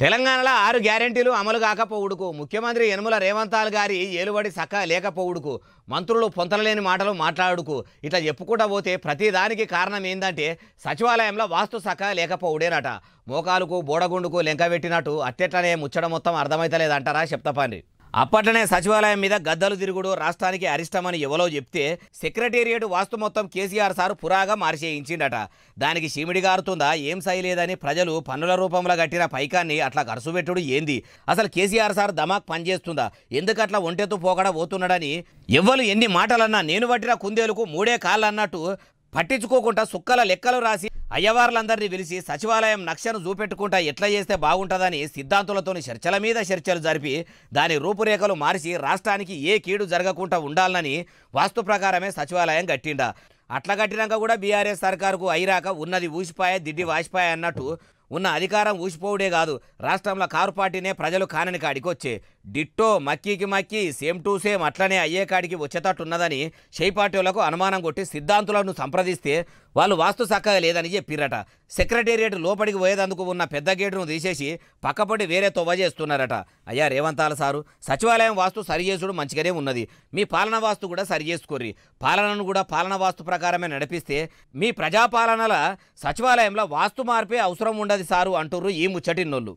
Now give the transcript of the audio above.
తెలంగాణలో 6 గ్యారెంటీలు అమలు కాకపోవుడుకు ముఖ్యమంత్రి యనమల రేవంతాల్ గారి ఏలుబడి సక్క లేకపోవుడుకు మంత్రులు పొంతలలేని మాటలు మాట్లాడుకు ఇట్లా చెప్పుకుంటా పోతే ప్రతిదానికి కారణం ఏందంటే సచివాలయంలో వాస్తు సక్క లేకపోవుడేనట. మోకాలుకు బోడగుండుకు లెంక పెట్టినట్టు అట్టెట్లనే ముచ్చట మొత్తం అర్థమైతలేదంటారా చెప్తాపండి. అప్పట్లనే సచివాలయం మీద గద్దలు తిరుగుడు రాష్ట్రానికి అరిష్టమని ఎవరో చెప్తే సెక్రటేరియట్ వాస్తు మొత్తం కేసీఆర్ సార్ పురాగా మార్చేయించిండట. దానికి చీమిడి గారుతుందా ఏం సైలేదని ప్రజలు పన్నుల రూపంలో కట్టిన పైకాన్ని అట్లా ఖర్చు పెట్టుడు ఏంది, అసలు కేసీఆర్ సార్ దమాక్ పనిచేస్తుందా, ఎందుకట్లా ఒంటెత్తు పోకడ పోతున్నాడని ఎవ్వరు ఎన్ని మాటలన్నా నేను పట్టిన కుందేలుకు 3 కాళ్ళు అన్నట్టు పట్టించుకోకుండా సుక్కల లెక్కలు రాసి అయ్యవార్లందరినీ పిలిచి సచివాలయం నక్షను చూపెట్టుకుంటా ఎట్లా చేస్తే బాగుంటుందని సిద్ధాంతులతోని చర్చల మీద చర్చలు జరిపి దాని రూపురేఖలు మార్చి రాష్ట్రానికి ఏ కీడు జరగకుండా ఉండాలని వాస్తు ప్రకారమే సచివాలయం కట్టిండా. అట్లా కట్టినాక కూడా బీఆర్ఎస్ సర్కారుకు అయిరాక ఉన్నది ఊసిపాయ దిడ్డి వాసిపాయ అన్నట్టు ఉన్న అధికారం ఊసిపోవుడే కాదు, రాష్ట్రంలో కారు పార్టీనే ప్రజలు కానని కాడికి వచ్చే డిట్టో మక్కీకి మక్కి సేమ్ టు సేమ్ అట్లనే అయ్యే కాడికి వచ్చేటట్టున్నదని షైపార్టీలకు అనుమానం కొట్టి సిద్ధాంతులను సంప్రదిస్తే వాళ్ళు వాస్తు చక్కగా లేదని చెప్పిరట. సెక్రటేరియట్ లోపలికి పోయేందుకు ఉన్న పెద్ద గేటును తీసేసి పక్కపొడి వేరే తొవ్వ చేస్తున్నారట. అయ్యా రేవంతాల సారు, సచివాలయం వాస్తు సరిచేసుడు మంచిగానే ఉన్నది, మీ పాలన వాస్తు కూడా సరి చేసుకోర్రి, పాలనను కూడా పాలన వాస్తు ప్రకారమే నడిపిస్తే మీ ప్రజాపాలనల సచివాలయంలో వాస్తు మార్పే అవసరం ఉండదు సారు అంటుర్రు ఈ ముచ్చటిన్నోళ్ళు.